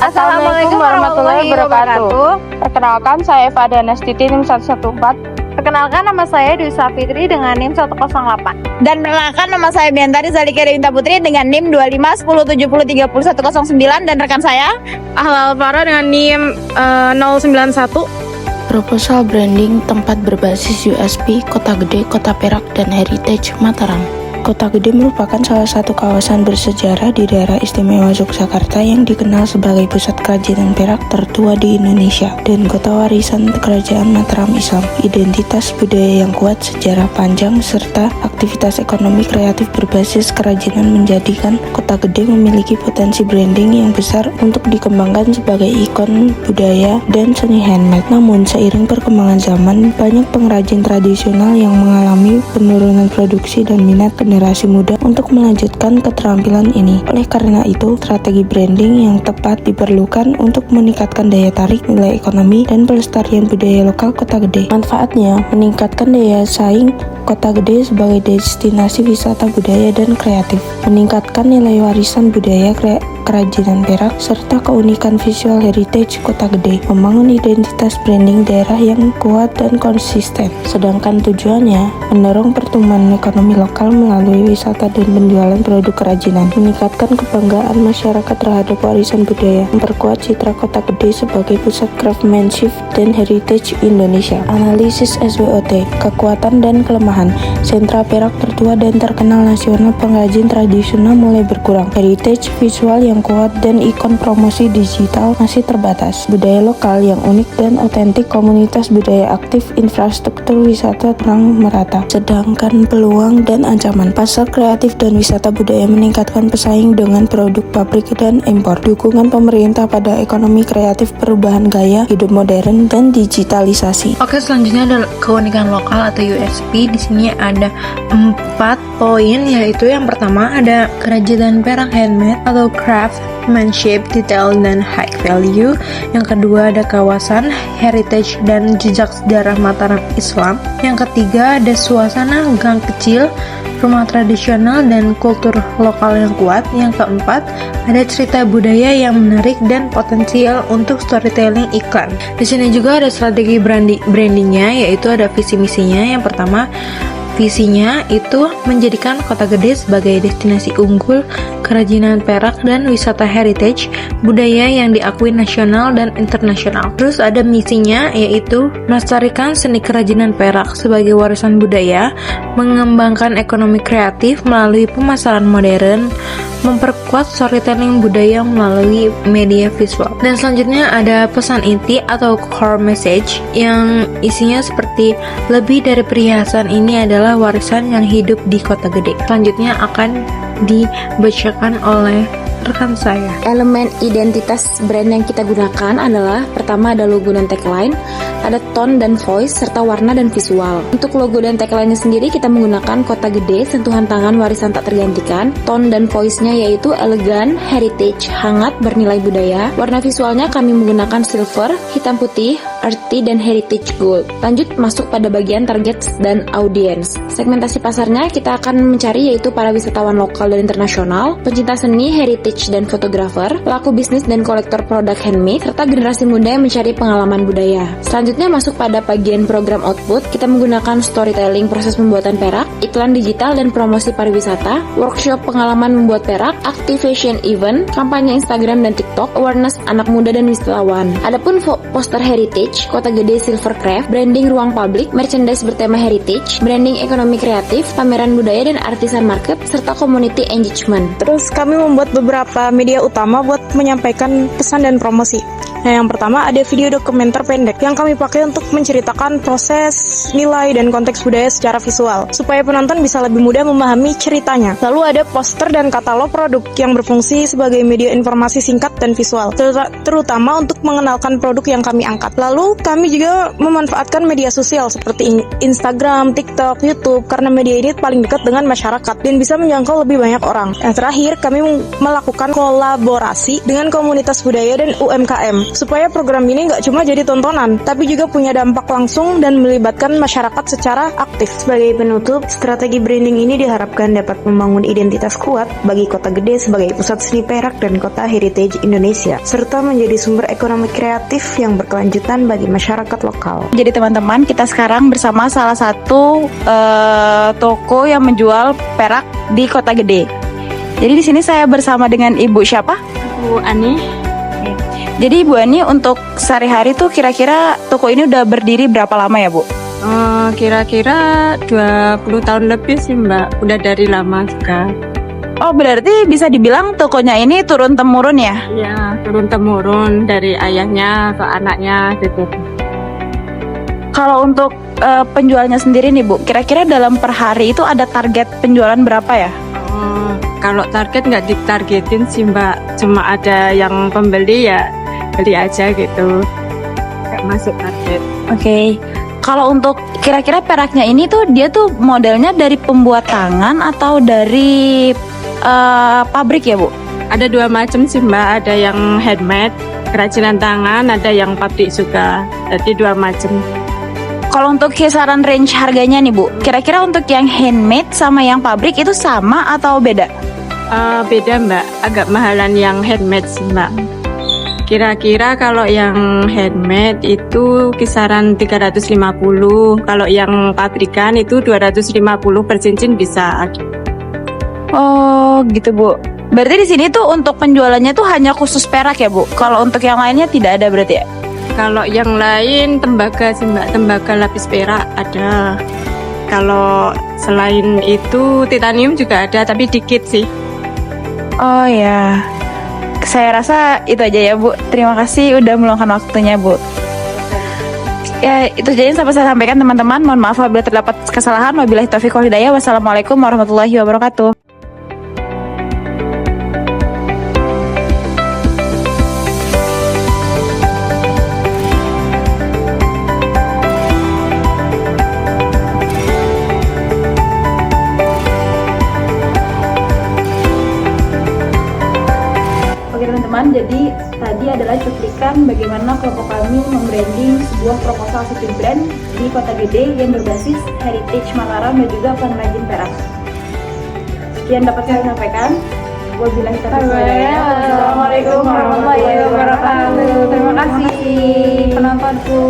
Assalamualaikum warahmatullahi wabarakatuh. Perkenalkan, saya Eva Danastiti NIM 114. Perkenalkan, nama saya Dwi Safitri dengan NIM 108. Dan perkenalkan, nama saya Biantari Zalika Dewinta Putri dengan NIM 2510703109 dan rekan saya Ahlal Farah dengan NIM 091. Proposal branding tempat berbasis USP Kota Gede, Kota Perak, dan Heritage Mataram. Kota Gede merupakan salah satu kawasan bersejarah di daerah istimewa Yogyakarta yang dikenal sebagai pusat kerajinan perak tertua di Indonesia dan kota warisan kerajaan Mataram Islam. Identitas budaya yang kuat, sejarah panjang, serta aktivitas ekonomi kreatif berbasis kerajinan menjadikan Kota Gede memiliki potensi branding yang besar untuk dikembangkan sebagai ikon budaya dan seni handmade. Namun, seiring perkembangan zaman, banyak pengrajin tradisional yang mengalami penurunan produksi dan minat generasi muda untuk melanjutkan keterampilan ini. Oleh karena itu, strategi branding yang tepat diperlukan untuk meningkatkan daya tarik, nilai ekonomi, dan pelestarian budaya lokal Kota Gede. Manfaatnya, meningkatkan daya saing Kota Gede sebagai destinasi wisata budaya dan kreatif, meningkatkan nilai warisan budaya kerajinan perak, serta keunikan visual heritage Kota Gede, membangun identitas branding daerah yang kuat dan konsisten. Sedangkan tujuannya, mendorong pertumbuhan ekonomi lokal melalui wisata dan penjualan produk kerajinan, meningkatkan kebanggaan masyarakat terhadap warisan budaya, memperkuat citra Kota Gede sebagai pusat craftsmanship dan heritage Indonesia. Analisis SWOT, kekuatan dan kelemahan. Sentra perak tertua dan terkenal nasional pengrajin tradisional mulai berkurang. Heritage visual yang kuat dan ikon promosi digital masih terbatas. Budaya lokal yang unik dan otentik, komunitas budaya aktif, infrastruktur wisata kurang merata. Sedangkan peluang dan ancaman, pasar kreatif dan wisata budaya meningkatkan pesaing dengan produk pabrik dan impor. Dukungan pemerintah pada ekonomi kreatif, perubahan gaya hidup modern, dan digitalisasi. Oke, selanjutnya ada keunikan lokal atau USP. Di sini ada 4 poin, yaitu yang pertama ada kerajinan perak handmade atau craftsmanship, detail dan high value. Yang kedua ada kawasan heritage dan jejak sejarah Mataram Islam. Yang ketiga ada suasana gang kecil, rumah tradisional dan kultur lokal yang kuat. Yang keempat ada cerita budaya yang menarik dan potensial untuk storytelling iklan. Di sini juga ada strategi brandingnya, yaitu ada visi misinya. Yang pertama, visinya itu menjadikan Kota Gede sebagai destinasi unggul kerajinan perak dan wisata heritage budaya yang diakui nasional dan internasional. Terus ada misinya, yaitu melestarikan seni kerajinan perak sebagai warisan budaya, mengembangkan ekonomi kreatif melalui pemasaran modern, memperkuat storytelling budaya melalui media visual. Dan selanjutnya ada pesan inti atau core message yang isinya seperti lebih dari perhiasan, ini adalah warisan yang hidup di Kota Gede. Selanjutnya akan dibacakan oleh rekan saya. Elemen identitas brand yang kita gunakan adalah pertama ada logo dan tagline, ada tone dan voice, serta warna dan visual. Untuk logo dan tagline-nya sendiri kita menggunakan Kota Gede, sentuhan tangan warisan tak tergantikan. Tone dan voice-nya yaitu elegan, heritage, hangat, bernilai budaya. Warna visualnya kami menggunakan silver, hitam putih, earthy, dan heritage gold. Lanjut masuk pada bagian target dan audience. Segmentasi pasarnya kita akan mencari yaitu para wisatawan lokal dan internasional, pencinta seni, heritage, dan fotografer, pelaku bisnis dan kolektor produk handmade, serta generasi muda yang mencari pengalaman budaya. Selanjutnya masuk pada bagian program output, kita menggunakan storytelling proses pembuatan perak, iklan digital dan promosi pariwisata, workshop pengalaman membuat perak, activation event, kampanye Instagram dan TikTok, awareness anak muda dan wisatawan. Adapun poster heritage, Kota Gede Silver Craft, branding ruang publik, merchandise bertema heritage, branding ekonomi kreatif, pameran budaya dan artisan market, serta community engagement. Terus kami membuat beberapa media utama buat menyampaikan pesan dan promosi. Nah, yang pertama ada video dokumenter pendek yang kami pakai untuk menceritakan proses, nilai, dan konteks budaya secara visual, supaya penonton bisa lebih mudah memahami ceritanya. Lalu ada poster dan katalog produk yang berfungsi sebagai media informasi singkat dan visual, terutama untuk mengenalkan produk yang kami angkat. Lalu kami juga memanfaatkan media sosial seperti Instagram, TikTok, YouTube, karena media ini paling dekat dengan masyarakat dan bisa menjangkau lebih banyak orang. Yang terakhir, kami melakukan melakukan kolaborasi dengan komunitas budaya dan UMKM, supaya program ini nggak cuma jadi tontonan, tapi juga punya dampak langsung dan melibatkan masyarakat secara aktif. Sebagai penutup, strategi branding ini diharapkan dapat membangun identitas kuat bagi Kota Gede sebagai pusat seni perak dan kota heritage Indonesia, serta menjadi sumber ekonomi kreatif yang berkelanjutan bagi masyarakat lokal. Jadi teman-teman, kita sekarang bersama salah satu toko yang menjual perak di Kota Gede. Jadi di sini saya bersama dengan Ibu siapa? Bu Ani. Jadi Ibu Ani, untuk sehari-hari tuh kira-kira toko ini udah berdiri berapa lama ya Bu? Kira-kira 20 tahun lebih sih Mbak. Udah dari lama juga. Oh, berarti bisa dibilang tokonya ini turun-temurun ya? Ya, turun-temurun dari ayahnya ke anaknya gitu. Kalau untuk penjualnya sendiri nih Bu, kira-kira dalam per hari itu ada target penjualan berapa ya? Kalau target nggak ditargetin sih Mbak, cuma ada yang pembeli ya beli aja gitu, nggak masuk target. Oke. Kalau untuk kira-kira peraknya ini tuh dia tuh modelnya dari pembuat tangan atau dari pabrik ya Bu? Ada dua macam sih Mbak, ada yang handmade, kerajinan tangan, ada yang pabrik juga, jadi dua macam. Kalau untuk kisaran range harganya nih Bu, kira-kira untuk yang handmade sama yang pabrik itu sama atau beda? Beda Mbak, agak mahalan yang handmade sih Mbak. Kira-kira kalau yang handmade itu kisaran 350, kalau yang pabrikan itu 250 per cincin bisa. Oh gitu Bu. Berarti di sini tuh untuk penjualannya tuh hanya khusus perak ya Bu? Kalau untuk yang lainnya tidak ada berarti ya? Kalau yang lain tembaga sih Mbak, tembaga lapis perak ada. Kalau selain itu titanium juga ada, tapi dikit sih. Oh ya, saya rasa itu aja ya Bu. Terima kasih udah meluangkan waktunya Bu. Ya itu aja yang sampai saya sampaikan teman-teman. Mohon maaf apabila terdapat kesalahan. Wabillahi taufiq wal hidayah. Wassalamualaikum warahmatullahi wabarakatuh. Oke teman-teman, jadi tadi adalah cuplikan bagaimana kelompok kami membranding sebuah proposal city brand di Kota Gede yang berbasis heritage Mataram dan juga pengrajin perak. Sekian dapat saya sampaikan. Wabillahi taufiq wal hidayah. Wassalamualaikum warahmatullahi wabarakatuh. Terima kasih penontonku.